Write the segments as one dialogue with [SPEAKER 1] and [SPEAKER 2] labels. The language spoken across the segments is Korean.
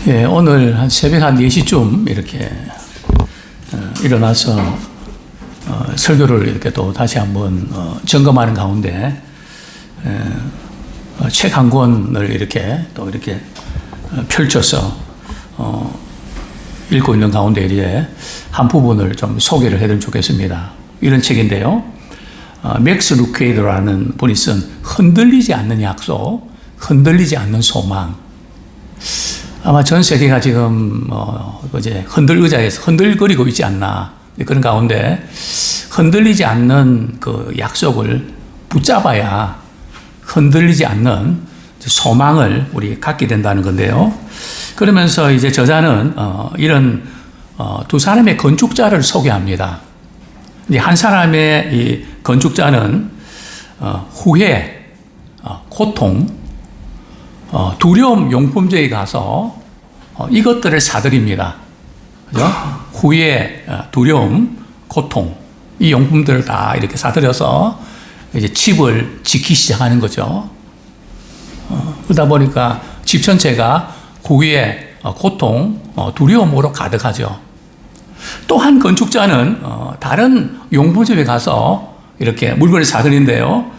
[SPEAKER 1] 예, 오늘 한 새벽 한 4시쯤 이렇게 일어나서 설교를 이렇게 또 다시 한번 점검하는 가운데 책 한 권을 이렇게 또 이렇게 펼쳐서 읽고 있는 가운데 이제 한 부분을 좀 소개를 해드리면 좋겠습니다. 이런 책인데요. 맥스 루케이드라는 분이 쓴 흔들리지 않는 약속, 흔들리지 않는 소망. 아마 전 세계가 지금 이제 의자에서 흔들거리고 있지 않나 그런 가운데 흔들리지 않는 그 약속을 붙잡아야 흔들리지 않는 소망을 우리 갖게 된다는 건데요. 그러면서 이제 저자는 이런 두 사람의 건축자를 소개합니다. 이제 한 사람의 이 건축자는 후회, 고통, 두려움 용품점에 가서 이것들을 사들입니다. 그죠? 후회, 두려움, 고통, 이 용품들을 다 이렇게 사들여서 이제 집을 짓기 시작하는 거죠. 그러다 보니까 집 전체가 후회, 고통, 두려움으로 가득하죠. 또 한 건축자는 다른 용품점에 가서 이렇게 물건을 사들인데요.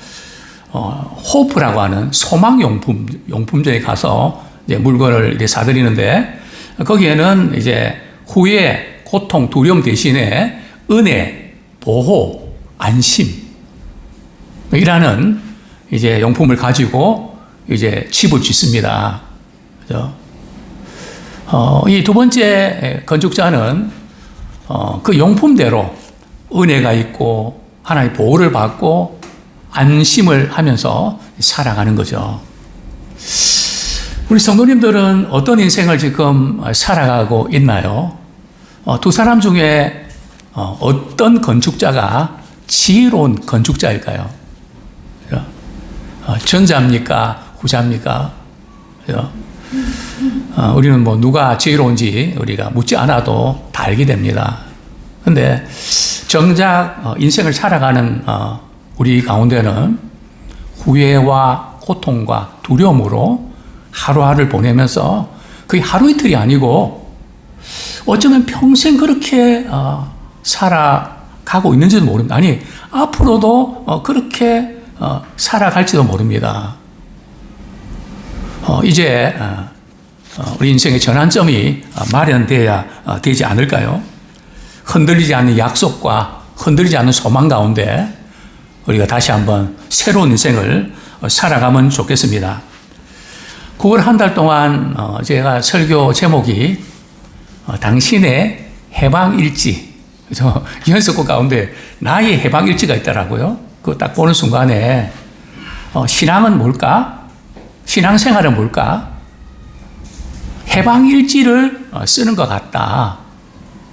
[SPEAKER 1] 호프라고 하는 소망용품점에 가서 이제 물건을 이렇게 사들이는데 거기에는 이제 후회, 고통, 두려움 대신에 은혜, 보호, 안심 이라는 이제 용품을 가지고 이제 집을 짓습니다. 그죠? 이 두 번째 건축자는 그 용품대로 은혜가 있고 하나님의 보호를 받고 안심을 하면서 살아가는 거죠. 우리 성도님들은 어떤 인생을 지금 살아가고 있나요? 두 사람 중에 어떤 건축자가 지혜로운 건축자일까요? 전자입니까? 후자입니까? 우리는 뭐 누가 지혜로운지 우리가 묻지 않아도 다 알게 됩니다. 그런데 정작 인생을 살아가는 우리 가운데는 후회와 고통과 두려움으로 하루하루를 보내면서 그게 하루 이틀이 아니고 어쩌면 평생 그렇게 살아가고 있는지도 모릅니다. 아니, 앞으로도 그렇게 살아갈지도 모릅니다. 이제 우리 인생의 전환점이 마련돼야 되지 않을까요? 흔들리지 않는 약속과 흔들리지 않는 소망 가운데 우리가 다시 한번 새로운 인생을 살아가면 좋겠습니다. 9월 한 달 동안 제가 설교 제목이 당신의 해방일지, 연습곡 가운데 나의 해방일지가 있더라고요. 그거 딱 보는 순간에 신앙은 뭘까? 신앙생활은 뭘까? 해방일지를 쓰는 것 같다.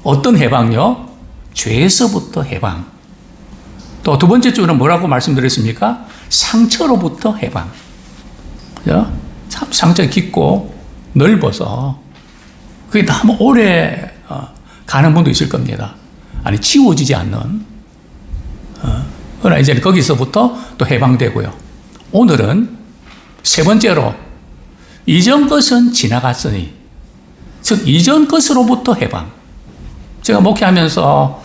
[SPEAKER 1] 어떤 해방요? 죄에서부터 해방. 또 두 번째 주는 뭐라고 말씀드렸습니까? 상처로부터 해방. 그죠? 참 상처가 깊고 넓어서 그게 너무 오래 가는 분도 있을 겁니다. 아니, 지워지지 않는. 그러나 이제 거기서부터 또 해방되고요. 오늘은 세 번째로 이전 것은 지나갔으니, 즉 이전 것으로부터 해방. 제가 목회하면서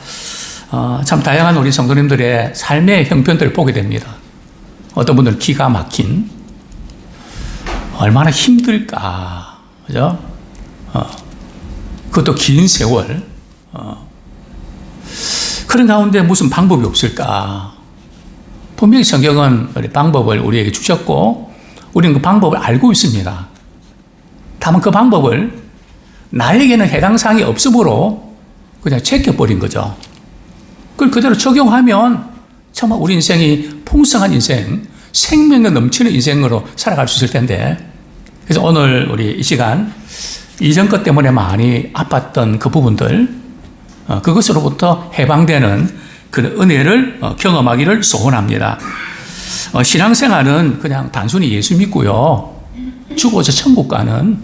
[SPEAKER 1] 참 다양한 우리 성도님들의 삶의 형편들을 보게 됩니다. 어떤 분들은 기가 막힌, 얼마나 힘들까, 그죠? 그것도 긴 세월. 그런 가운데 무슨 방법이 없을까? 분명히 성경은 방법을 우리에게 주셨고, 우리는 그 방법을 알고 있습니다. 다만 그 방법을 나에게는 해당 사항이 없으므로 그냥 제껴버린 거죠. 그걸 그대로 적용하면 정말 우리 인생이 풍성한 인생, 생명력 넘치는 인생으로 살아갈 수 있을 텐데, 그래서 오늘 우리 이 시간 이전 것 때문에 많이 아팠던 그 부분들, 그것으로부터 해방되는 그런 은혜를 경험하기를 소원합니다. 신앙생활은 그냥 단순히 예수 믿고요, 죽어서 천국 가는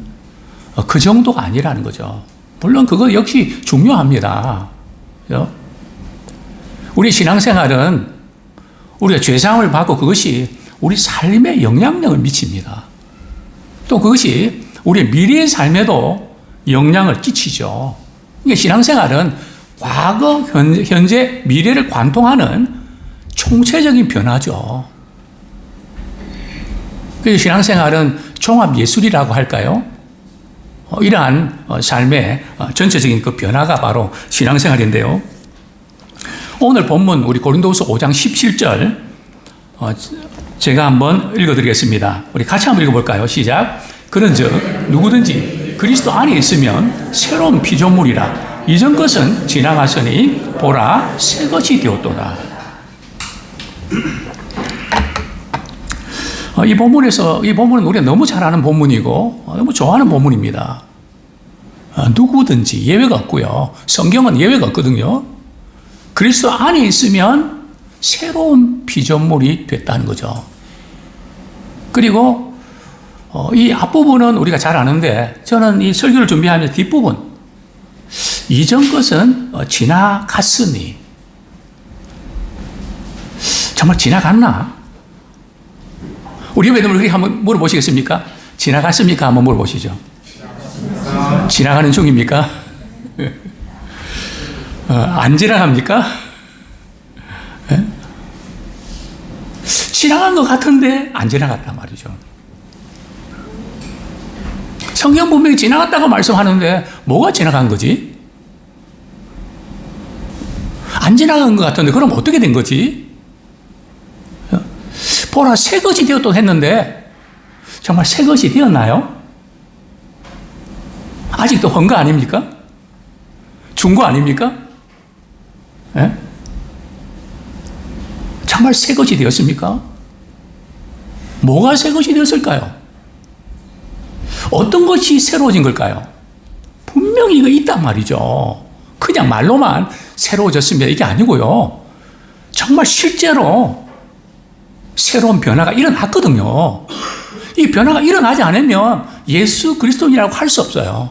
[SPEAKER 1] 그 정도가 아니라는 거죠. 물론 그거 역시 중요합니다. 그죠? 우리 신앙생활은 우리가 죄사함을 받고 그것이 우리 삶에 영향력을 미칩니다. 또 그것이 우리 미래의 삶에도 영향을 끼치죠. 이게 신앙생활은 과거, 현재, 미래를 관통하는 총체적인 변화죠. 그래서 신앙생활은 종합예술이라고 할까요? 이러한 삶의 전체적인 그 변화가 바로 신앙생활인데요. 오늘 본문 우리 고린도후서 5장 17절 제가 한번 읽어드리겠습니다. 우리 같이 한번 읽어볼까요? 시작. 그런즉 누구든지 그리스도 안에 있으면 새로운 피조물이라. 이전 것은 지나갔으니 보라 새 것이 되었도다. 이 본문은 우리가 너무 잘 아는 본문이고 너무 좋아하는 본문입니다. 누구든지 예외가 없고요. 성경은 예외가 없거든요. 그리스도 안에 있으면 새로운 피조물이 됐다는 거죠. 그리고 이 앞부분은 우리가 잘 아는데 저는 이 설교를 준비하면서 뒷부분 이전 것은 지나갔으니 정말 지나갔나? 우리 여러분 그렇게 한번 물어보시겠습니까? 지나갔습니까? 한번 물어보시죠. 지나가는 중입니까? 안 지나갑니까? 네? 지나간 것 같은데 안 지나갔단 말이죠. 성경 분명히 지나갔다고 말씀하는데 뭐가 지나간 거지? 안 지나간 것 같은데 그럼 어떻게 된 거지? 보라 새 것이 되었다고 했는데 정말 새 것이 되었나요? 아직도 헌거 아닙니까? 중고 아닙니까? 예? 정말 새 것이 되었습니까? 뭐가 새 것이 되었을까요? 어떤 것이 새로워진 걸까요? 분명히 이거 있단 말이죠. 그냥 말로만 새로워졌습니다. 이게 아니고요. 정말 실제로 새로운 변화가 일어났거든요. 이 변화가 일어나지 않으면 예수 그리스도인이라고 할 수 없어요.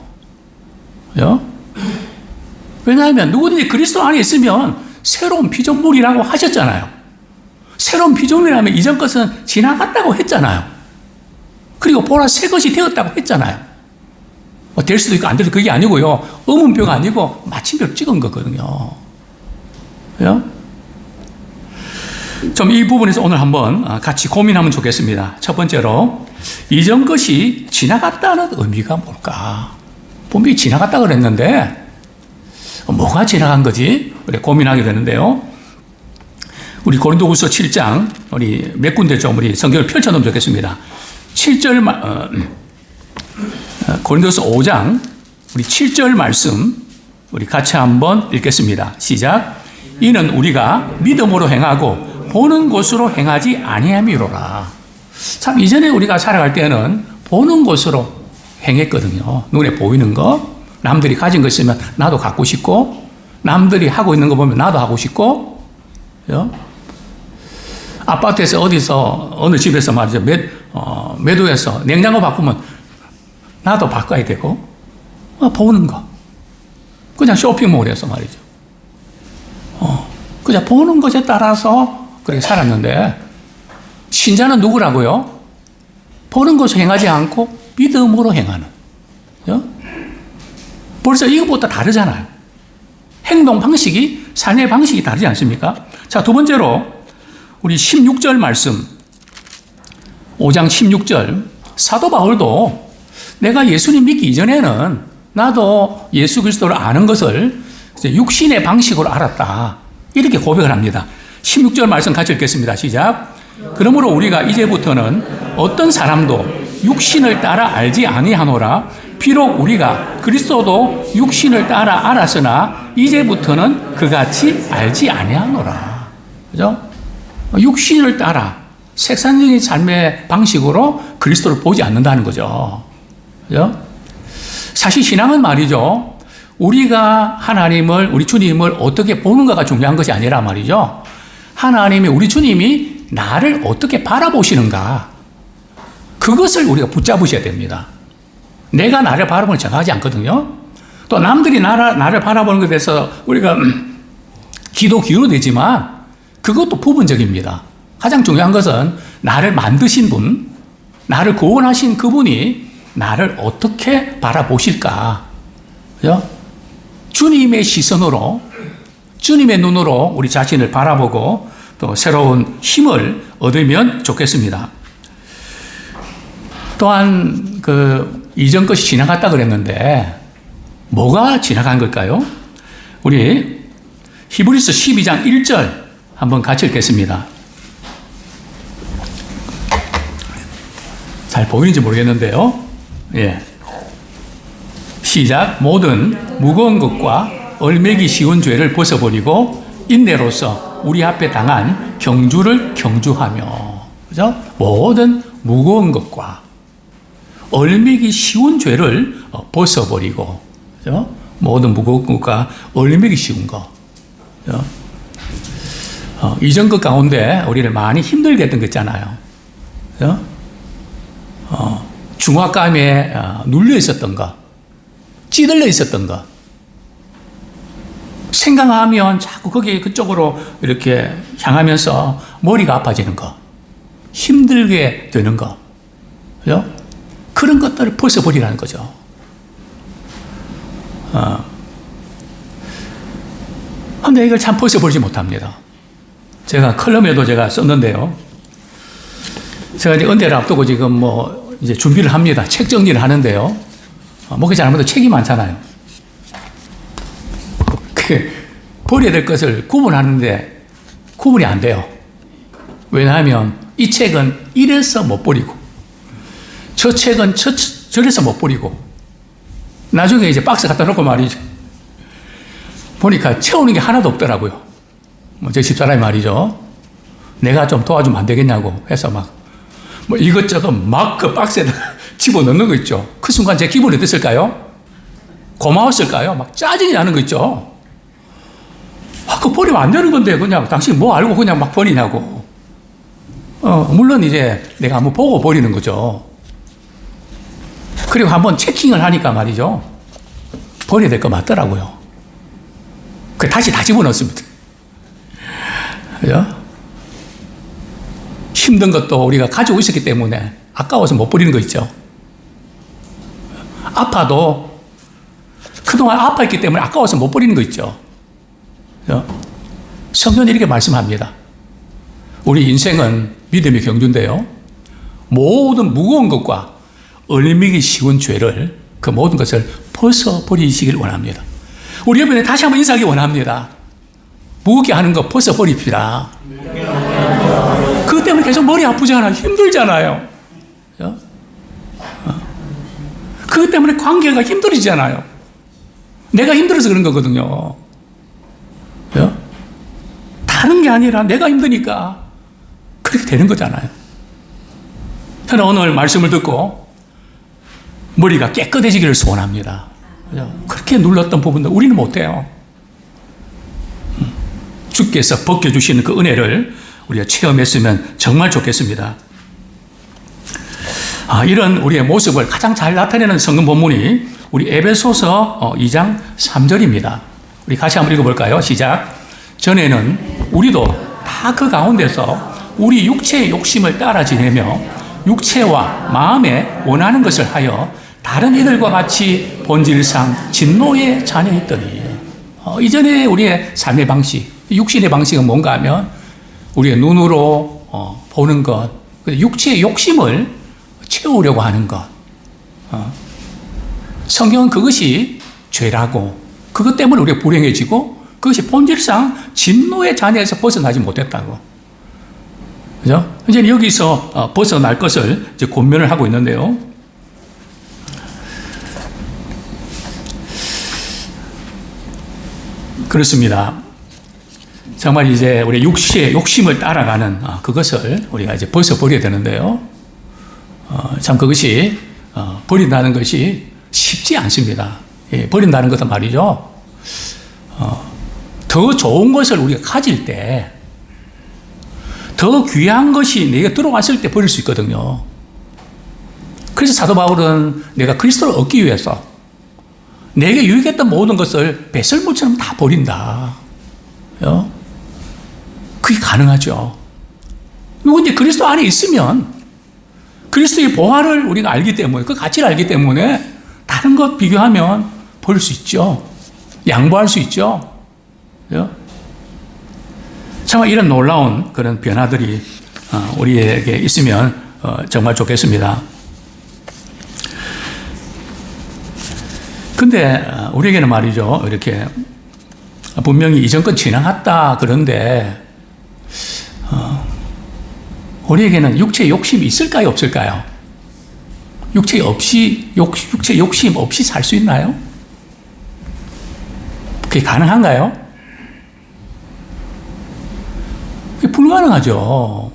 [SPEAKER 1] 왜냐하면 누구든지 그리스도 안에 있으면 새로운 피조물이라고 하셨잖아요. 새로운 피조물이라면 이전 것은 지나갔다고 했잖아요. 그리고 보라 새 것이 되었다고 했잖아요. 될 수도 있고 안 될 수도 그게 아니고요. 의문표가 아니고 마침표를 찍은 거거든요. 좀 이 부분에서 오늘 한번 같이 고민하면 좋겠습니다. 첫 번째로 이전 것이 지나갔다는 의미가 뭘까? 분명히 지나갔다 그랬는데 뭐가 지나간 거지? 그래 고민하게 되는데요. 우리 고린도후서 7장 우리 몇 군데 좀 우리 성경을 펼쳐놓으면 좋겠습니다. 7절 고린도후서 5장 우리 7절 말씀 우리 같이 한번 읽겠습니다. 시작. 이는 우리가 믿음으로 행하고 보는 것으로 행하지 아니함이로라. 참 이전에 우리가 살아갈 때는 보는 것으로 행했거든요. 눈에 보이는 거, 남들이 가진 거 있으면 나도 갖고 싶고, 남들이 하고 있는 거 보면 나도 하고 싶고, 아파트에서 어디서 어느 집에서 말이죠 매도해서 냉장고 바꾸면 나도 바꿔야 되고, 보는 거, 그냥 쇼핑몰에서 말이죠. 그냥 보는 것에 따라서 그렇게 살았는데 신자는 누구라고요? 보는 것을 행하지 않고 믿음으로 행하는. 벌써 이것보다 다르잖아요. 행동 방식이, 삶의 방식이 다르지 않습니까? 자, 두 번째로 우리 16절 말씀 5장 16절 사도 바울도 내가 예수님 믿기 이전에는 나도 예수 그리스도를 아는 것을 육신의 방식으로 알았다. 이렇게 고백을 합니다. 16절 말씀 같이 읽겠습니다. 시작. 그러므로 우리가 이제부터는 어떤 사람도 육신을 따라 알지 아니하노라. 비록 우리가 그리스도도 육신을 따라 알았으나 이제부터는 그같이 알지 아니하노라. 그죠? 육신을 따라 색상적인 삶의 방식으로 그리스도를 보지 않는다는 거죠. 그죠? 사실 신앙은 말이죠. 우리가 하나님을, 우리 주님을 어떻게 보는가가 중요한 것이 아니라 말이죠. 하나님이, 우리 주님이 나를 어떻게 바라보시는가. 그것을 우리가 붙잡으셔야 됩니다. 내가 나를 바라보는 정하지 않거든요. 또 남들이 나를 바라보는 것에 대해서 우리가 기도 기울여도 되지만 그것도 부분적입니다. 가장 중요한 것은 나를 만드신 분, 나를 구원하신 그분이 나를 어떻게 바라보실까. 그죠? 주님의 시선으로, 주님의 눈으로 우리 자신을 바라보고 또 새로운 힘을 얻으면 좋겠습니다. 또한 이전 것이 지나갔다 그랬는데 뭐가 지나간 걸까요? 우리 히브리서 12장 1절 한번 같이 읽겠습니다. 잘 보이는지 모르겠는데요. 예. 시작. 모든 무거운 것과 얼매기 쉬운 죄를 벗어버리고 인내로서 우리 앞에 당한 경주를 경주하며, 그죠? 모든 무거운 것과 얼매기 쉬운 죄를 벗어버리고, 그죠? 모든 무거운 것과 얼매기 쉬운 것. 그죠? 이전 것 가운데 우리를 많이 힘들게 했던 거 있잖아요. 그죠? 중압감에 눌려 있었던 것, 찌들려 있었던 것, 생각하면 자꾸 그쪽으로 이렇게 향하면서 머리가 아파지는 것, 힘들게 되는 것, 그죠? 그런 것들을 벗어버리라는 거죠. 근데 이걸 참 벗어버리지 못합니다. 제가 컬럼에도 제가 썼는데요. 제가 이제 은퇴를 앞두고 지금 이제 준비를 합니다. 책 정리를 하는데요. 목회자 잘못해도 책이 많잖아요. 버려야 될 것을 구분하는데 구분이 안 돼요. 왜냐하면 이 책은 이래서 못 버리고, 저 책은 저래서 못 버리고, 나중에 이제 박스 갖다 놓고 말이죠. 보니까 채우는 게 하나도 없더라고요. 제 집사람이 말이죠. 내가 좀 도와주면 안 되겠냐고 해서 이것저것 막 그 박스에다 집어넣는 거 있죠. 그 순간 제 기분이 어땠을까요? 고마웠을까요? 막 짜증이 나는 거 있죠. 그거 버리면 안 되는 건데, 그냥 당신 뭐 알고 그냥 막 버리냐고. 물론 이제 내가 한번 보고 버리는 거죠. 그리고 한번 체킹을 하니까 말이죠. 버려야 될 거 맞더라고요. 다시 다 집어넣습니다. 그죠? 힘든 것도 우리가 가지고 있었기 때문에 아까워서 못 버리는 거 있죠. 아파도 그동안 아파했기 때문에 아까워서 못 버리는 거 있죠. 성경이 이렇게 말씀합니다. 우리 인생은 믿음의 경주인데요. 모든 무거운 것과 얼매기 쉬운 죄를, 그 모든 것을 벗어버리시길 원합니다. 우리 옆에 다시 한번 인사하기 원합니다. 무겁게 하는 거 벗어버립시다. 그것 때문에 계속 머리 아프잖아요. 힘들잖아요. 그것 때문에 관계가 힘들어지잖아요. 내가 힘들어서 그런 거거든요. 다른 게 아니라 내가 힘드니까 그렇게 되는 거잖아요. 저는 오늘 말씀을 듣고 머리가 깨끗해지기를 소원합니다. 그렇게 눌렀던 부분도 우리는 못해요. 주께서 벗겨주시는 그 은혜를 우리가 체험했으면 정말 좋겠습니다. 이런 우리의 모습을 가장 잘 나타내는 성경 본문이 우리 에베소서 2장 3절입니다. 우리 같이 한번 읽어볼까요? 시작. 전에는 우리도 다 그 가운데서 우리 육체의 욕심을 따라 지내며 육체와 마음에 원하는 것을 하여 다른 이들과 같이 본질상 진노의 자녀였더니, 이전에 우리의 삶의 방식, 육신의 방식은 뭔가 하면 우리의 눈으로 보는 것, 육체의 욕심을 채우려고 하는 것. 성경은 그것이 죄라고, 그것 때문에 우리가 불행해지고 그것이 본질상 진노의 자녀에서 벗어나지 못했다고. 그죠? 이제 여기서 벗어날 것을 이제 권면을 하고 있는데요. 그렇습니다. 정말 이제 우리 육체의 욕심을 따라가는 그것을 우리가 이제 벗어버려야 되는데요. 참 그것이 버린다는 것이 쉽지 않습니다. 버린다는 것은 말이죠. 더 좋은 것을 우리가 가질 때, 더 귀한 것이 내게 들어왔을 때 버릴 수 있거든요. 그래서 사도 바울은 내가 그리스도를 얻기 위해서 내게 유익했던 모든 것을 배설물처럼 다 버린다. 그게 가능하죠. 누군지 그리스도 안에 있으면 그리스도의 보화를 우리가 알기 때문에, 그 가치를 알기 때문에 다른 것 비교하면 버릴 수 있죠. 양보할 수 있죠. 그죠? 참 이런 놀라운 그런 변화들이 우리에게 있으면 정말 좋겠습니다. 근데 우리에게는 말이죠. 이렇게 분명히 이전 건 지나갔다 그런데 우리에게는 육체의 욕심이 있을까요? 없을까요? 육체 욕심 없이 살 수 있나요? 그게 가능한가요? 그게 불가능하죠.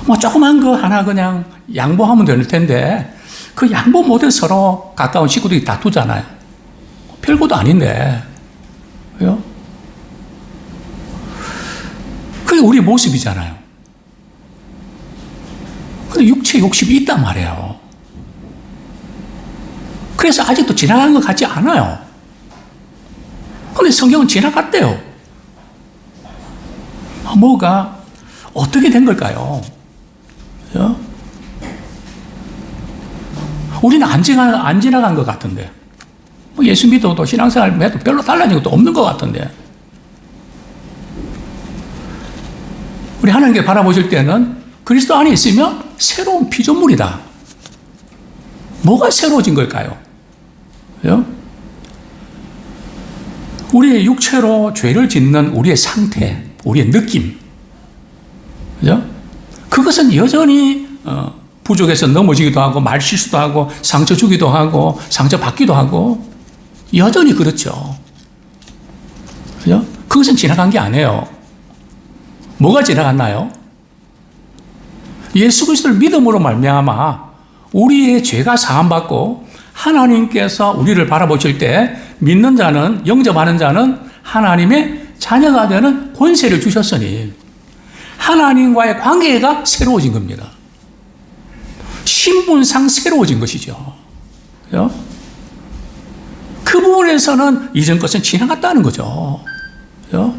[SPEAKER 1] 뭐 조그만 거 하나 그냥 양보하면 될 텐데 그 양보 못해 서로 가까운 식구들이 다투잖아요. 별것도 아닌데. 왜요? 그게 우리 모습이잖아요. 근데 육체 욕심이 있단 말이에요. 그래서 아직도 지나간 것 같지 않아요. 근데 성경은 지나갔대요. 뭐가 어떻게 된 걸까요? 그죠? 우리는 안 지나간 것 같은데. 뭐 예수 믿어도 신앙생활 해도 별로 달라진 것도 없는 것 같은데. 우리 하나님께 바라보실 때는 그리스도 안에 있으면 새로운 피조물이다. 뭐가 새로워진 걸까요? 그죠? 우리의 육체로 죄를 짓는 우리의 상태, 우리의 느낌. 그죠? 그것은 여전히 부족해서 넘어지기도 하고 말실수도 하고 상처 주기도 하고 상처 받기도 하고 여전히 그렇죠. 그죠? 그것은 지나간 게 아니에요. 뭐가 지나갔나요? 예수 그리스도를 믿음으로 말미암아 우리의 죄가 사함받고 하나님께서 우리를 바라보실 때 믿는 자는, 영접하는 자는 하나님의 자녀가 되는 권세를 주셨으니 하나님과의 관계가 새로워진 겁니다. 신분상 새로워진 것이죠. 그죠? 그 부분에서는 이전 것은 지나갔다는 거죠. 그죠?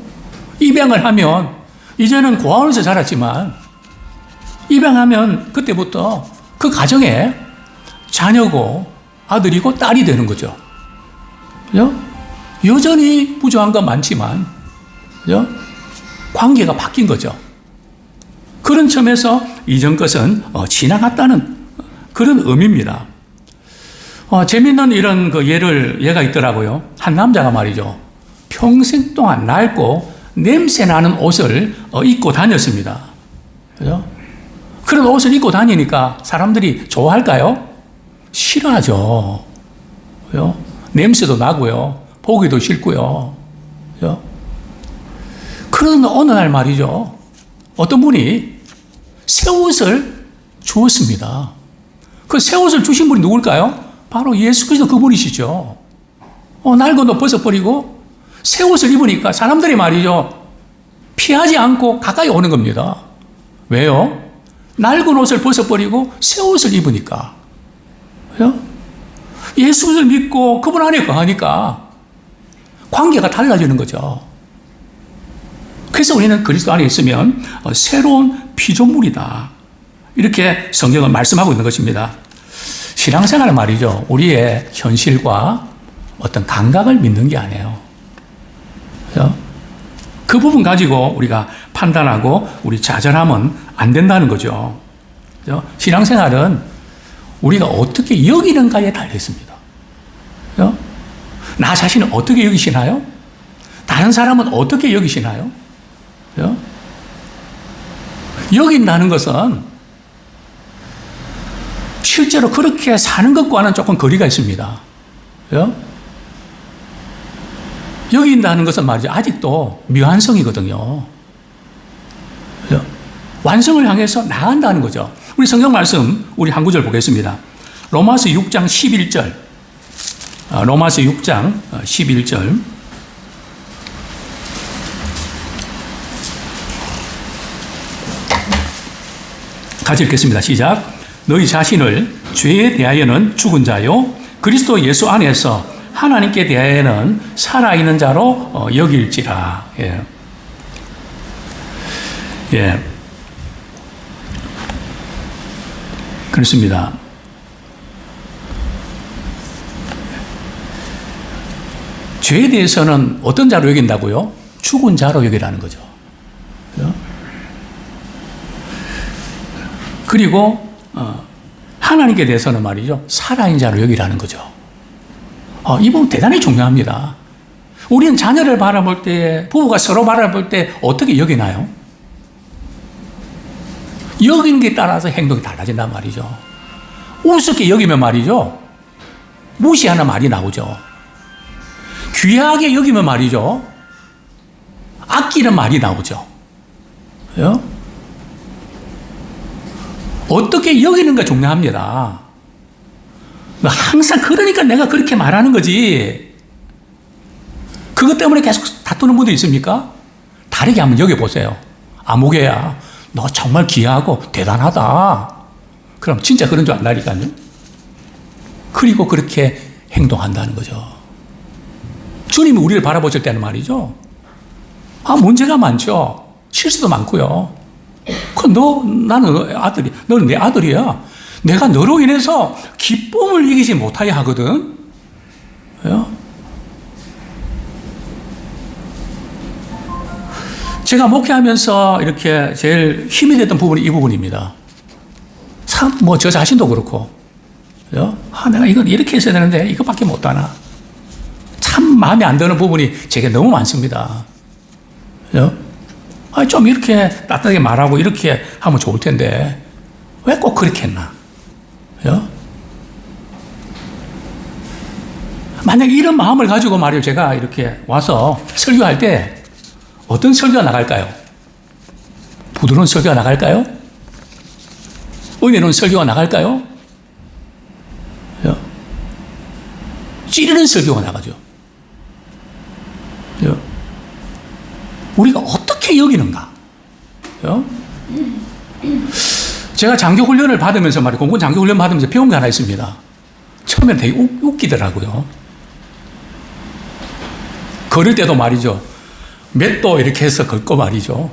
[SPEAKER 1] 입양을 하면 이제는 고아원에서 자랐지만 입양하면 그때부터 그 가정에 자녀고 아들이고 딸이 되는 거죠. 그죠? 여전히 부족한 건 많지만 그죠? 관계가 바뀐 거죠. 그런 점에서 이전 것은 지나갔다는 그런 의미입니다. 재밌는 이런 그 예가 있더라고요. 한 남자가 말이죠. 평생 동안 낡고 냄새 나는 옷을 입고 다녔습니다. 그죠? 그런 옷을 입고 다니니까 사람들이 좋아할까요? 싫어하죠. 그죠? 냄새도 나고요. 보기도 싫고요. 그죠? 그런 어느 날 말이죠. 어떤 분이 새 옷을 주었습니다. 그 새 옷을 주신 분이 누굴까요? 바로 예수 그리스도 그분이시죠. 낡은 옷 벗어버리고 새 옷을 입으니까 사람들이 말이죠. 피하지 않고 가까이 오는 겁니다. 왜요? 낡은 옷을 벗어버리고 새 옷을 입으니까. 왜요? 예수를 믿고 그분 안에 거하니까 관계가 달라지는 거죠. 그래서 우리는 그리스도 안에 있으면 새로운 피조물이다. 이렇게 성경은 말씀하고 있는 것입니다. 신앙생활은 말이죠. 우리의 현실과 어떤 감각을 믿는 게 아니에요. 그죠? 그 부분 가지고 우리가 판단하고 우리 좌절하면 안 된다는 거죠. 그죠? 신앙생활은 우리가 어떻게 여기는가에 달려 있습니다. 그죠? 나 자신을 어떻게 여기시나요? 다른 사람은 어떻게 여기시나요? 그죠? 여긴다는 것은 실제로 그렇게 사는 것과는 조금 거리가 있습니다. 그죠? 여긴다는 것은 말이죠. 아직도 미완성이거든요. 그죠? 완성을 향해서 나아간다는 거죠. 우리 성경 말씀, 우리 한 구절 보겠습니다. 로마서 6장 11절. 로마서 6장 11절. 같이 읽겠습니다. 시작. 너희 자신을 죄에 대하여는 죽은 자요 그리스도 예수 안에서 하나님께 대하여는 살아있는 자로 여길지라. 예. 예. 그렇습니다. 죄에 대해서는 어떤 자로 여긴다고요? 죽은 자로 여기라는 거죠. 그리고 하나님께 대해서는 말이죠, 살아있는 자로 여기라는 거죠. 이 부분 대단히 중요합니다. 우리는 자녀를 바라볼 때, 부부가 서로 바라볼 때 어떻게 여기나요? 여기는 게 따라서 행동이 달라진단 말이죠. 우습게 여기면 말이죠, 무시하는 말이 나오죠. 귀하게 여기면 말이죠, 아끼는 말이 나오죠. 어떻게 여기는가 중요합니다. 항상 그러니까 내가 그렇게 말하는 거지. 그것 때문에 계속 다투는 분도 있습니까? 다르게 한번 여겨보세요. 아무개야, 너 정말 귀하고 대단하다. 그럼 진짜 그런 줄 안다니까요. 그리고 그렇게 행동한다는 거죠. 주님이 우리를 바라보실 때는 말이죠, 문제가 많죠. 실수도 많고요. 나는 아들이, 너는 내 아들이야. 내가 너로 인해서 기쁨을 이기지 못하게 하거든. 제가 목회하면서 이렇게 제일 힘이 됐던 부분이 이 부분입니다. 참, 저 자신도 그렇고, 내가 이건 이렇게 했어야 되는데 이것밖에 못하나. 참 마음에 안 드는 부분이 제게 너무 많습니다. 좀 이렇게 따뜻하게 말하고 이렇게 하면 좋을 텐데 왜 꼭 그렇게 했나? 만약 이런 마음을 가지고 말이요, 제가 이렇게 와서 설교할 때 어떤 설교가 나갈까요? 부드러운 설교가 나갈까요? 은혜로운 설교가 나갈까요? 찌르는 설교가 나가죠. 우리가 어떻게 여기는가? 제가 장교훈련을 받으면서 말이에요, 공군 장교훈련 받으면서 배운 게 하나 있습니다. 처음엔 되게 웃기더라고요. 걸을 때도 말이죠, 맷도 이렇게 해서 걷고 말이죠.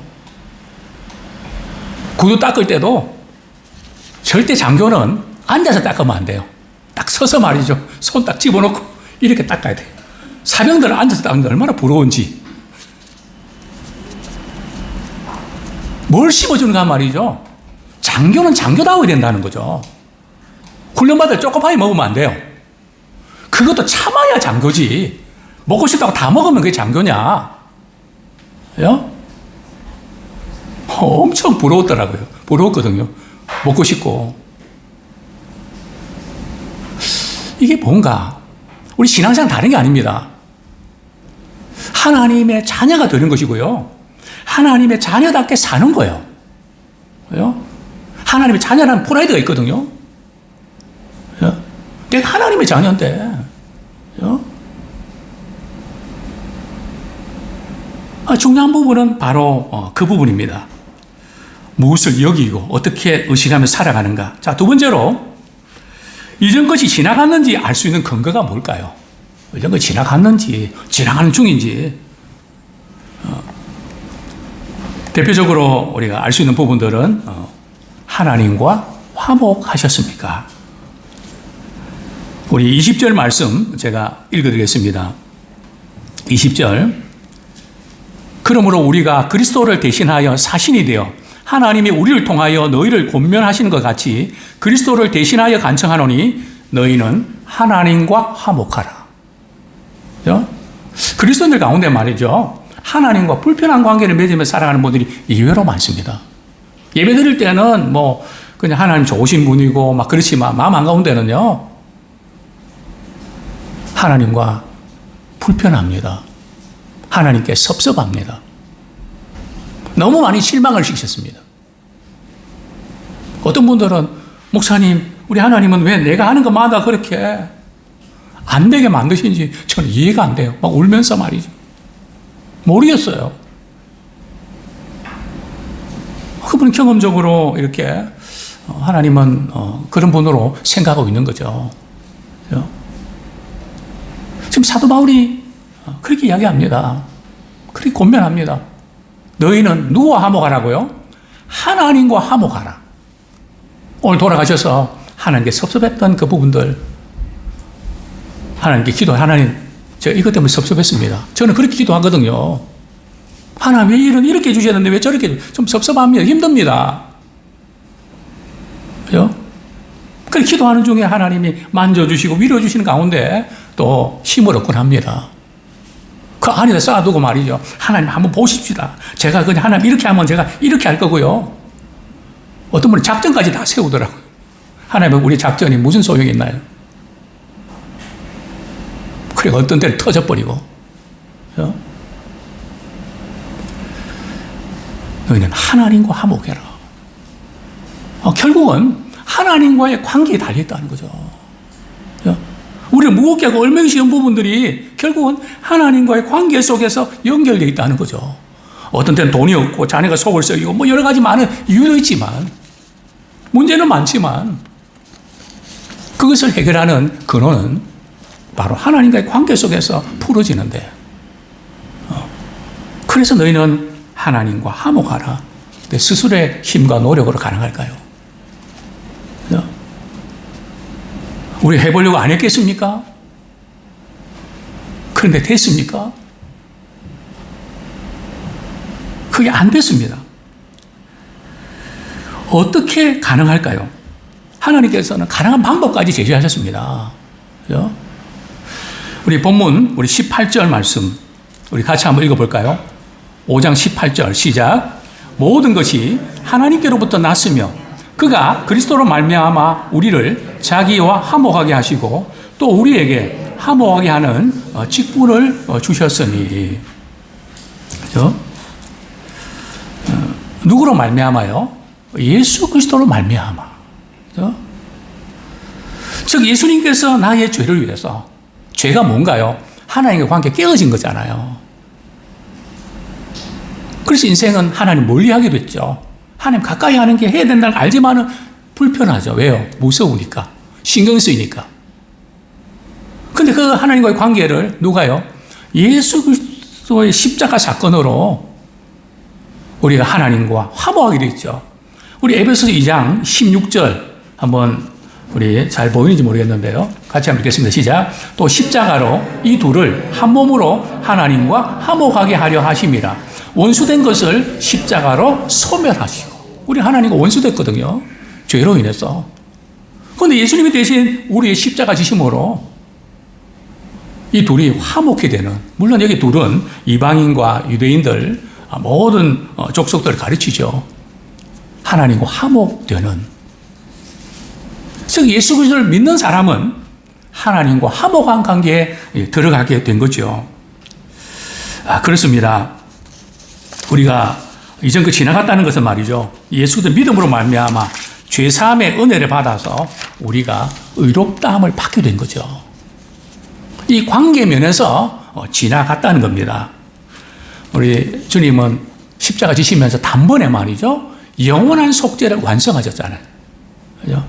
[SPEAKER 1] 구두 닦을 때도 절대 장교는 앉아서 닦으면 안 돼요. 딱 서서 말이죠, 손 딱 집어넣고 이렇게 닦아야 돼요. 사병들은 앉아서 닦는 게 얼마나 부러운지. 뭘 심어주는가 말이죠. 장교는 장교다워야 된다는 거죠. 훈련받을 초코파이 먹으면 안 돼요. 그것도 참아야 장교지. 먹고 싶다고 다 먹으면 그게 장교냐? 엄청 부러웠더라고요. 부러웠거든요. 먹고 싶고. 이게 뭔가 우리 신앙생활 다른 게 아닙니다. 하나님의 자녀가 되는 것이고요, 하나님의 자녀답게 사는 거예요. 하나님의 자녀라는 프라이드가 있거든요. 내가 하나님의 자녀인데. 중요한 부분은 바로 그 부분입니다. 무엇을 여기고 어떻게 의식하며 살아가는가. 자, 두 번째로 이전 것이 지나갔는지 알 수 있는 근거가 뭘까요? 이전 것이 지나갔는지 지나가는 중인지. 대표적으로 우리가 알 수 있는 부분들은 하나님과 화목하셨습니까? 우리 20절 말씀 제가 읽어드리겠습니다. 20절. 그러므로 우리가 그리스도를 대신하여 사신이 되어 하나님이 우리를 통하여 너희를 권면하시는 것 같이 그리스도를 대신하여 간청하노니 너희는 하나님과 화목하라. 그리스도인들 가운데 말이죠, 하나님과 불편한 관계를 맺으며 살아가는 분들이 의외로 많습니다. 예배 드릴 때는 그냥 하나님 좋으신 분이고 그렇지만 마음 한가운데는요, 하나님과 불편합니다. 하나님께 섭섭합니다. 너무 많이 실망을 시키셨습니다. 어떤 분들은 목사님, 우리 하나님은 왜 내가 하는 것마다 그렇게 안 되게 만드신지 저는 이해가 안 돼요. 막 울면서 말이죠. 모르겠어요. 그분은 경험적으로 이렇게 하나님은 그런 분으로 생각하고 있는 거죠. 지금 사도 바울이 그렇게 이야기합니다. 그렇게 권면합니다. 너희는 누구와 화목하라고요? 하나님과 화목하라. 오늘 돌아가셔서 하나님께 섭섭했던 그 부분들, 하나님께 기도해. 하나님, 제가 이것 때문에 섭섭했습니다. 저는 그렇게 기도하거든요. 하나님 왜 이렇게 해주셔야 되는데 왜 저렇게 좀 섭섭합니다. 힘듭니다. 그죠? 그 기도하는 중에 하나님이 만져주시고 위로주시는 가운데 또 힘을 얻곤 합니다. 그 안에다 쌓아두고 말이죠. 하나님 한번 보십시다. 제가 그냥 하나님 이렇게 하면 제가 이렇게 할 거고요. 어떤 분은 작전까지 다 세우더라고요. 하나님 우리 작전이 무슨 소용이 있나요? 그래 어떤 때는 터져버리고. 그죠? 너희는 하나님과 화목해라. 결국은 하나님과의 관계에 달려있다는 거죠. 우리는 무겁게 하고 얼마나 쉬운 부분들이 결국은 하나님과의 관계 속에서 연결되어 있다는 거죠. 어떤 때는 돈이 없고 자녀가 속을 썩이고 뭐 여러 가지 많은 이유도 있지만 문제는 많지만 그것을 해결하는 근원은 바로 하나님과의 관계 속에서 풀어지는데 그래서 너희는 하나님과 화목하라. 내 스스로의 힘과 노력으로 가능할까요? 우리 해보려고 안 했겠습니까? 그런데 됐습니까? 그게 안 됐습니다. 어떻게 가능할까요? 하나님께서는 가능한 방법까지 제시하셨습니다. 그죠? 우리 본문, 우리 18절 말씀, 우리 같이 한번 읽어볼까요? 5장 18절 시작. 모든 것이 하나님께로부터 났으며 그가 그리스도로 말미암아 우리를 자기와 화목하게 하시고 또 우리에게 화목하게 하는 직분을 주셨으니. 그죠? 누구로 말미암아요? 예수 그리스도로 말미암아. 그죠? 즉 예수님께서 나의 죄를 위해서, 죄가 뭔가요? 하나님과 관계 깨어진 거잖아요. 그래서 인생은 하나님 멀리하게 됐죠. 하나님 가까이 하는 게 해야 된다는 걸 알지만은 불편하죠. 왜요? 무서우니까. 신경 쓰이니까. 근데 그 하나님과의 관계를 누가요? 예수 그리스도의 십자가 사건으로 우리가 하나님과 화목하게 됐죠. 우리 에베소서 2장 16절 한번 우리 잘 보이는지 모르겠는데요. 같이 한번 읽겠습니다. 시작. 또 십자가로 이 둘을 한 몸으로 하나님과 화목하게 하려 하심이라. 원수된 것을 십자가로 소멸하시고. 우리 하나님과 원수됐거든요. 죄로 인해서. 그런데 예수님이 대신 우리의 십자가 지심으로 이 둘이 화목해 되는, 물론 여기 둘은 이방인과 유대인들 모든 족속들을 가르치죠. 하나님과 화목되는. 즉 예수 그리스도를 믿는 사람은 하나님과 화목한 관계에 들어가게 된 거죠. 그렇습니다. 우리가 이전 그 지나갔다는 것은 말이죠. 예수 그리스도 믿음으로 말미암아 죄 사함의 은혜를 받아서 우리가 의롭다함을 받게 된 거죠. 이 관계 면에서 지나갔다는 겁니다. 우리 주님은 십자가 지시면서 단번에 말이죠. 영원한 속죄를 완성하셨잖아요. 그죠?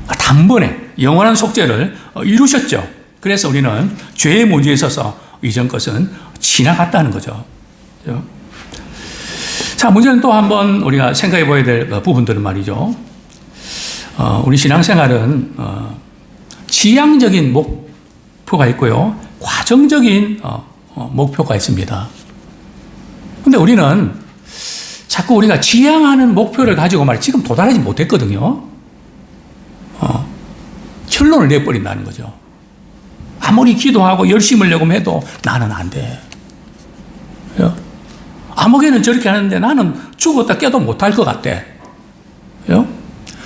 [SPEAKER 1] 단번에 영원한 속죄를 이루셨죠. 그래서 우리는 죄의 문제에 있어서 이전 것은 지나갔다는 거죠. 그죠? 자, 문제는 또 한번 우리가 생각해 봐야 될 부분들은 말이죠. 우리 신앙생활은 지향적인 목표가 있고요. 과정적인 목표가 있습니다. 근데 우리는 자꾸 우리가 지향하는 목표를 가지고 지금 도달하지 못했거든요. 결론을 내버린다는 거죠. 아무리 기도하고 열심을 내고 해도 나는 안 돼. 아무개는 저렇게 하는데 나는 죽었다 깨도 못할 것 같아.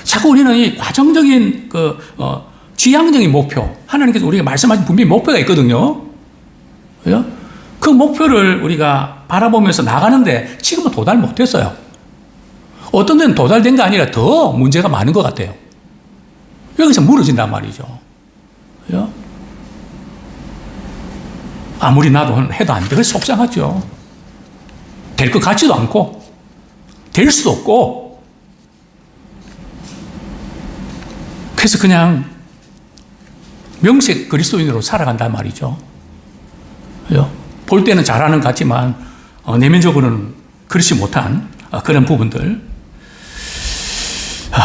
[SPEAKER 1] 자꾸 우리는 이 과정적인 지향적인 목표, 하나님께서 우리가 말씀하신 분명히 목표가 있거든요. 그 목표를 우리가 바라보면서 나가는데 지금은 도달 못했어요. 어떤 데는 도달된 게 아니라 더 문제가 많은 것 같아요. 여기서 무너진단 말이죠. 아무리 나도 해도 안 돼. 그래서 속상하죠. 될 것 같지도 않고, 될 수도 없고, 그래서 그냥 명색 그리스도인으로 살아간단 말이죠. 볼 때는 잘하는 것 같지만, 내면적으로는 그렇지 못한 그런 부분들.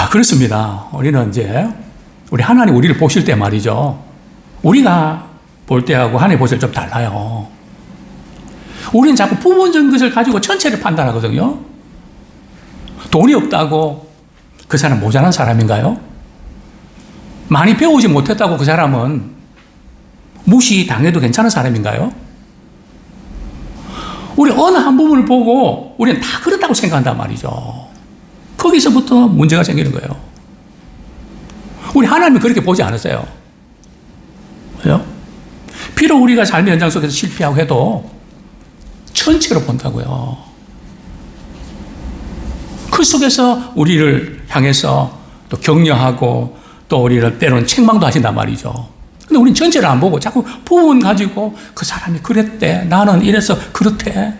[SPEAKER 1] 그렇습니다. 우리는 이제, 우리 하나님 우리를 보실 때 말이죠. 우리가 볼 때하고 하나님 볼 때는 좀 달라요. 우리는 자꾸 부분적인 것을 가지고 전체를 판단하거든요. 돈이 없다고 그 사람 모자란 사람인가요? 많이 배우지 못했다고 그 사람은 무시당해도 괜찮은 사람인가요? 우리 어느 한 부분을 보고 우리는 다 그렇다고 생각한단 말이죠. 거기서부터 문제가 생기는 거예요. 우리 하나님은 그렇게 보지 않으세요. 그죠? 비록 우리가 삶의 현장 속에서 실패하고 해도 전체로 본다고요. 그 속에서 우리를 향해서 또 격려하고 또 우리를 때로는 책망도 하신단 말이죠. 근데 우리는 전체를 안 보고 자꾸 부분 가지고 그 사람이 그랬대. 나는 이래서 그렇대.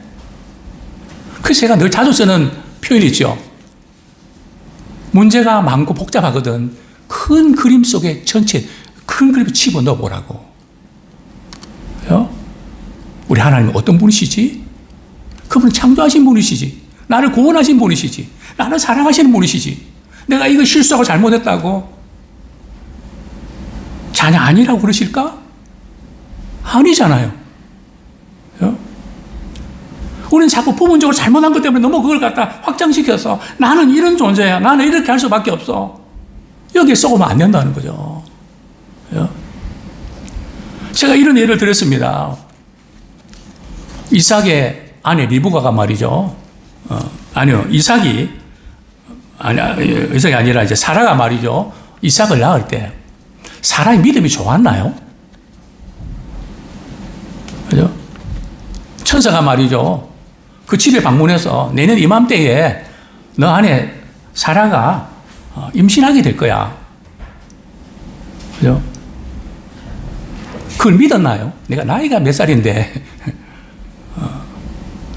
[SPEAKER 1] 그래서 제가 늘 자주 쓰는 표현이 있죠. 문제가 많고 복잡하거든. 큰 그림 속에 전체 큰 그림을 집어넣어 보라고. 우리 하나님은 어떤 분이시지? 그분은 창조하신 분이시지. 나를 구원하신 분이시지. 나를 사랑하시는 분이시지. 내가 이거 실수하고 잘못했다고 자녀 아니라고 그러실까? 아니잖아요. 우리는 자꾸 부분적으로 잘못한 것 때문에 너무 그걸 갖다 확장시켜서 나는 이런 존재야. 나는 이렇게 할 수밖에 없어. 여기에 썩으면 안 된다는 거죠. 제가 이런 예를 들었습니다. 이삭의 아내 리브가가 말이죠. 이삭이 아니라 이제 사라가 말이죠. 이삭을 낳을 때 사라의 믿음이 좋았나요? 그죠? 천사가 말이죠. 그 집에 방문해서 내년 이맘때에 너 아내 사라가 임신하게 될 거야. 그죠? 그걸 믿었나요? 내가 나이가 몇 살인데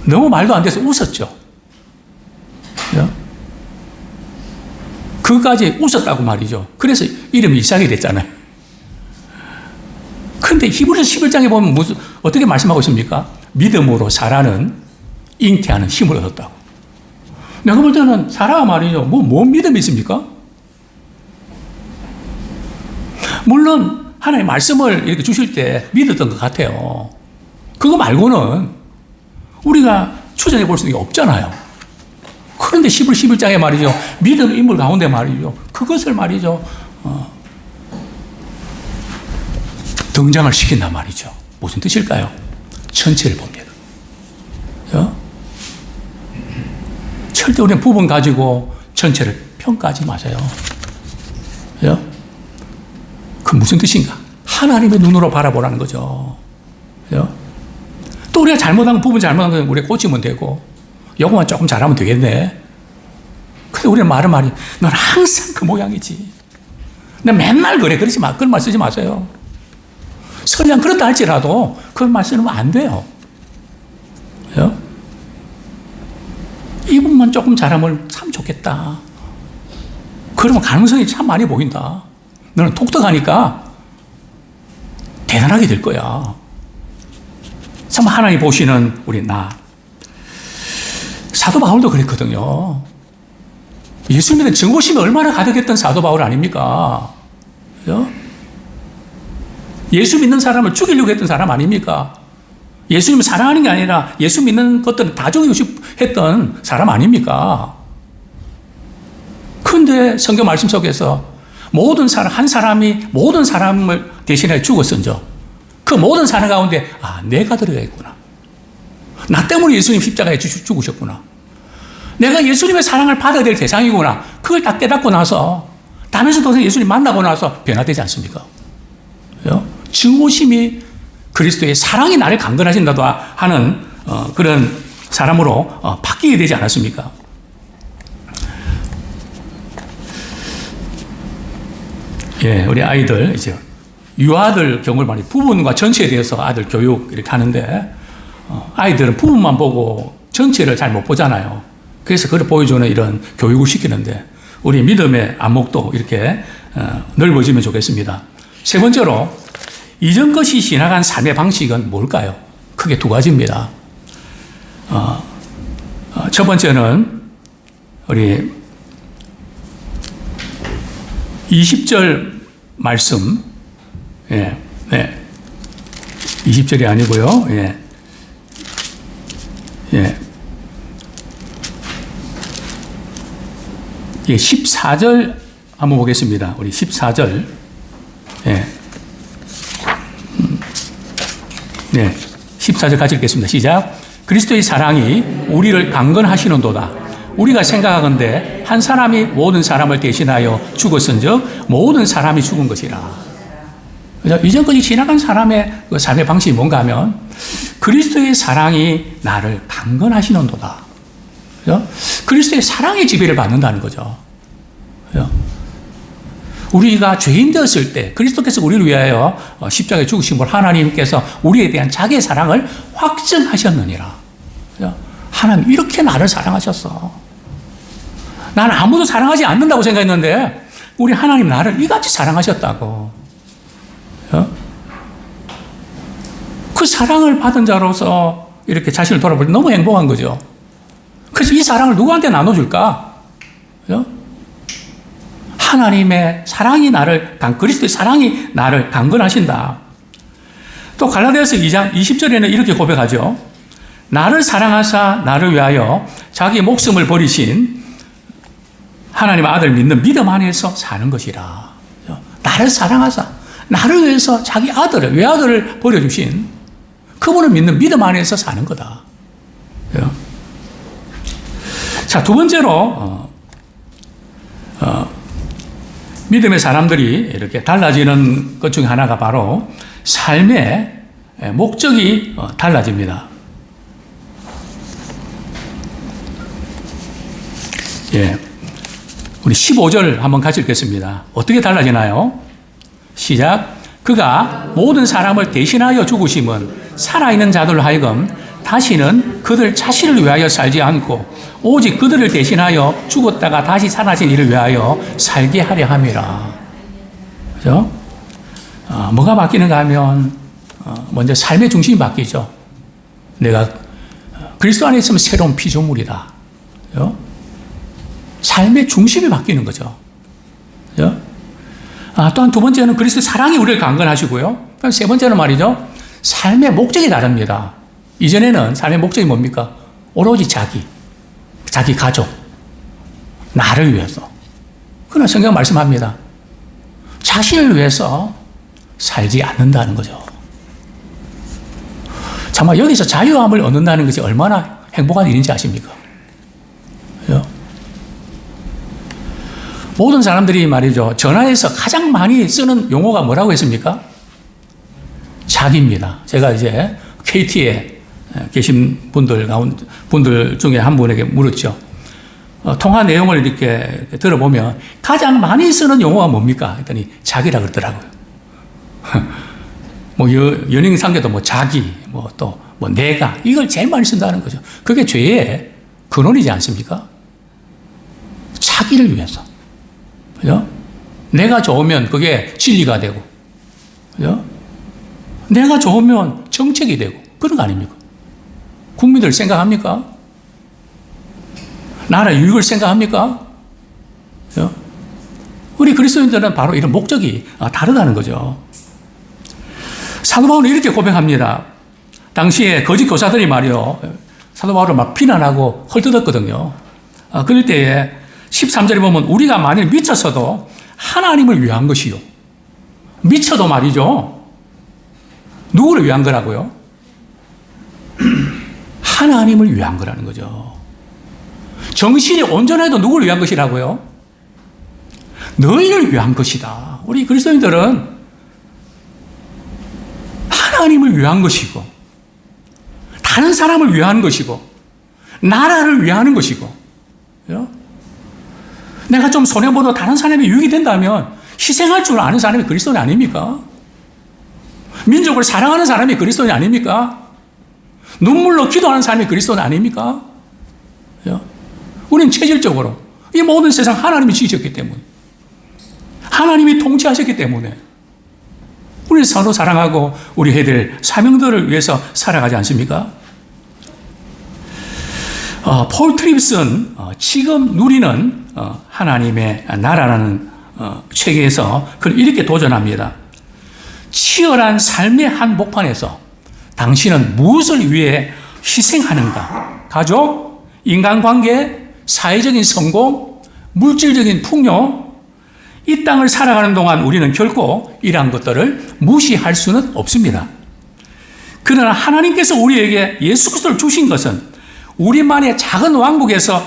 [SPEAKER 1] 너무 말도 안 돼서 웃었죠. 그죠? 그까지 웃었다고 말이죠. 그래서 이름이 이삭이 됐잖아요. 그런데 히브리서 11장에 보면 어떻게 말씀하고 있습니까? 믿음으로 사라는 잉태하는 힘을 얻었다고. 내가 볼 때는 사라가 말이죠. 뭔 믿음이 있습니까? 물론 하나님 말씀을 이렇게 주실 때 믿었던 것 같아요. 그거 말고는 우리가 추정해 볼 수 있는 게 없잖아요. 그런데 11장에 말이죠. 믿음 인물 가운데 말이죠. 그것을 말이죠. 등장을 시킨단 말이죠. 무슨 뜻일까요? 전체를 봅니다. 절대 우리는 부분 가지고 전체를 평가하지 마세요. 그 무슨 뜻인가? 하나님의 눈으로 바라보라는 거죠. 또 우리가 잘못한 부분 잘못한 건 우리가 고치면 되고 요거만 조금 잘하면 되겠네. 근데 우리는 말이 넌 항상 그 모양이지. 너 맨날 그래. 그러지 마. 그런 말 쓰지 마세요. 설령 그렇다 할지라도 그런 말 쓰면 안 돼요. 이 부분만 조금 잘하면 참 좋겠다. 그러면 가능성이 참 많이 보인다. 너는 독특하니까 대단하게 될 거야. 참 하나님 보시는 우리 사도 바울도 그랬거든요. 예수 믿는 증오심이 얼마나 가득했던 사도 바울 아닙니까? 예수 믿는 사람을 죽이려고 했던 사람 아닙니까? 예수님을 사랑하는 게 아니라 예수 믿는 것들은 다 죽이고 싶었던 사람 아닙니까? 그런데 성경 말씀 속에서 한 사람이 모든 사람을 대신해 죽었은저 그 모든 사람 가운데 내가 들어가 있구나. 나 때문에 예수님 십자가에 죽으셨구나. 내가 예수님의 사랑을 받아야 될 대상이구나. 그걸 딱 깨닫고 나서 다메섹 동생 예수님 만나고 나서 변화되지 않습니까? 증오심이 그리스도의 사랑이 나를 강건하신다도 하는 그런 사람으로 바뀌게 되지 않았습니까? 우리 아이들 이제 유아들 경우를 많이 부분과 전체에 대해서 아이들 교육 이렇게 하는데 아이들은 부분만 보고 전체를 잘 못 보잖아요. 그래서 그걸 보여주는 이런 교육을 시키는데 우리 믿음의 안목도 이렇게 넓어지면 좋겠습니다. 세 번째로 이전 것이 지나간 삶의 방식은 뭘까요? 크게 두 가지입니다. 첫 번째는 우리 20절 말씀, 20절이 아니고요. 예. 예. 예, 14절 한번 보겠습니다. 우리 14절. 예. 네. 14절 같이 읽겠습니다. 시작. 그리스도의 사랑이 우리를 강건하시는도다. 우리가 생각하건대 한 사람이 모든 사람을 대신하여 죽었은즉 모든 사람이 죽은 것이라. 이전까지 지나간 사람의 그 삶의 방식이 뭔가 하면 그리스도의 사랑이 나를 강건하시는도다. 그리스도의 사랑의 지배를 받는다는 거죠. 우리가 죄인 되었을 때 그리스도께서 우리를 위하여 십자가에 죽으신 걸 하나님께서 우리에 대한 자기의 사랑을 확증하셨느니라. 하나님 이렇게 나를 사랑하셨어. 나는 아무도 사랑하지 않는다고 생각했는데 우리 하나님 나를 이같이 사랑하셨다고. 그 사랑을 받은 자로서 이렇게 자신을 돌아볼 때 너무 행복한 거죠. 그래서 이 사랑을 누구한테 나눠줄까? 하나님의 사랑이 그리스도의 사랑이 나를 강건하신다. 또 갈라디아서 2장 20절에는 이렇게 고백하죠. 나를 사랑하사 나를 위하여 자기 목숨을 버리신 하나님의 아들 믿는 믿음 안에서 사는 것이라. 나를 사랑하사 나를 위해서 자기 아들을 외아들을 버려주신 그분을 믿는 믿음 안에서 사는 거다. 자, 두 번째로 믿음의 사람들이 이렇게 달라지는 것 중에 하나가 바로 삶의 목적이 달라집니다. 예. 우리 15절 한번 같이 읽겠습니다. 어떻게 달라지나요? 시작. 그가 모든 사람을 대신하여 죽으심은 살아있는 자들로 하여금 다시는 그들 자신을 위하여 살지 않고 오직 그들을 대신하여 죽었다가 다시 살아진 이를 위하여 살게 하려 함이라. 그죠? 뭐가 바뀌는가 하면 먼저 삶의 중심이 바뀌죠. 내가 그리스도 안에 있으면 새로운 피조물이다. 그죠? 삶의 중심이 바뀌는 거죠. 그죠? 또한 두 번째는 그리스도의 사랑이 우리를 강건하시고요. 세 번째는 말이죠. 삶의 목적이 다릅니다. 이전에는 삶의 목적이 뭡니까? 오로지 자기 가족, 나를 위해서. 그러나 성경 말씀합니다. 자신을 위해서 살지 않는다는 거죠. 정말 여기서 자유함을 얻는다는 것이 얼마나 행복한 일인지 아십니까? 그죠? 모든 사람들이 말이죠. 전화에서 가장 많이 쓰는 용어가 뭐라고 했습니까? 자기입니다. 제가 이제 KT에 계신 분들 중에 한 분에게 물었죠. 통화 내용을 이렇게 들어보면 가장 많이 쓰는 용어가 뭡니까? 했더니 자기라 그러더라고요. 뭐 연예인 상대도 뭐 자기, 또 내가 이걸 제일 많이 쓴다는 거죠. 그게 죄의 근원이지 않습니까? 자기를 위해서. 그죠? 내가 좋으면 그게 진리가 되고, 그죠? 내가 좋으면 정책이 되고, 그런 거 아닙니까? 국민들 생각합니까? 나라 유익을 생각합니까? 그죠? 우리 그리스도인들은 바로 이런 목적이 다르다는 거죠. 사도 바울은 이렇게 고백합니다. 당시에 거짓 교사들이 말이요, 사도 바울을 막 비난하고 헐뜯었거든요. 그럴 때에 13절에 보면 우리가 만일 미쳤어도 하나님을 위한 것이요. 미쳐도 말이죠. 누구를 위한 거라고요? 하나님을 위한 거라는 거죠. 정신이 온전해도 누구를 위한 것이라고요? 너희를 위한 것이다. 우리 그리스도인들은 하나님을 위한 것이고 다른 사람을 위한 것이고 나라를 위하는 것이고 내가 좀 손해보도 다른 사람이 유익이 된다면 희생할 줄 아는 사람이 그리스도인 아닙니까? 민족을 사랑하는 사람이 그리스도인 아닙니까? 눈물로 기도하는 사람이 그리스도인 아닙니까? 우리는 체질적으로 이 모든 세상 하나님이 지으셨기 때문에 하나님이 통치하셨기 때문에 우리는 서로 사랑하고 우리 해될 사명들을 위해서 살아가지 않습니까? 폴 트립슨 지금 누리는 하나님의 나라라는 책에서 그걸 이렇게 도전합니다. 치열한 삶의 한복판에서 당신은 무엇을 위해 희생하는가? 가족, 인간관계, 사회적인 성공, 물질적인 풍요, 이 땅을 살아가는 동안 우리는 결코 이러한 것들을 무시할 수는 없습니다. 그러나 하나님께서 우리에게 예수 그리스도를 주신 것은 우리만의 작은 왕국에서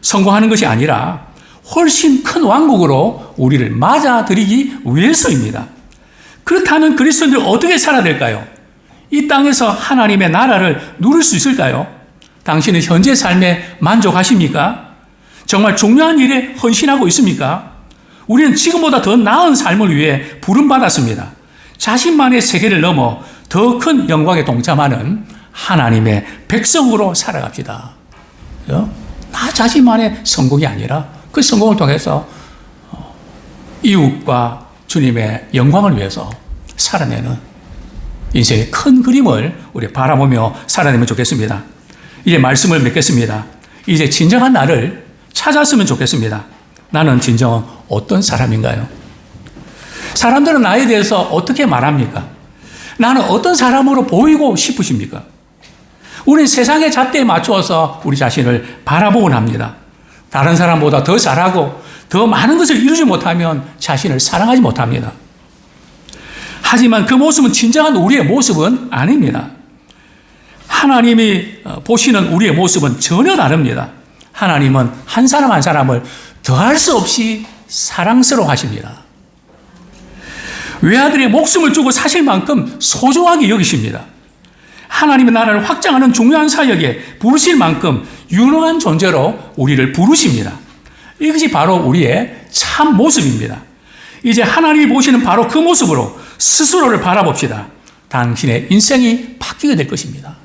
[SPEAKER 1] 성공하는 것이 아니라 훨씬 큰 왕국으로 우리를 맞아들이기 위해서입니다. 그렇다면 그리스도인들 어떻게 살아야 될까요? 이 땅에서 하나님의 나라를 누릴 수 있을까요? 당신은 현재 삶에 만족하십니까? 정말 중요한 일에 헌신하고 있습니까? 우리는 지금보다 더 나은 삶을 위해 부름받았습니다. 자신만의 세계를 넘어 더 큰 영광에 동참하는 하나님의 백성으로 살아갑시다. 나 자신만의 성공이 아니라 그 성공을 통해서 이웃과 주님의 영광을 위해서 살아내는 인생의 큰 그림을 우리 바라보며 살아내면 좋겠습니다. 이제 말씀을 맺겠습니다. 이제 진정한 나를 찾았으면 좋겠습니다. 나는 진정 어떤 사람인가요? 사람들은 나에 대해서 어떻게 말합니까? 나는 어떤 사람으로 보이고 싶으십니까? 우리는 세상의 잣대에 맞추어서 우리 자신을 바라보곤 합니다. 다른 사람보다 더 잘하고 더 많은 것을 이루지 못하면 자신을 사랑하지 못합니다. 하지만 그 모습은 진정한 우리의 모습은 아닙니다. 하나님이 보시는 우리의 모습은 전혀 다릅니다. 하나님은 한 사람 한 사람을 더할 수 없이 사랑스러워 하십니다. 외아들의 목숨을 주고 사실 만큼 소중하게 여기십니다. 하나님의 나라를 확장하는 중요한 사역에 부르실 만큼 유능한 존재로 우리를 부르십니다. 이것이 바로 우리의 참 모습입니다. 이제 하나님이 보시는 바로 그 모습으로 스스로를 바라봅시다. 당신의 인생이 바뀌게 될 것입니다.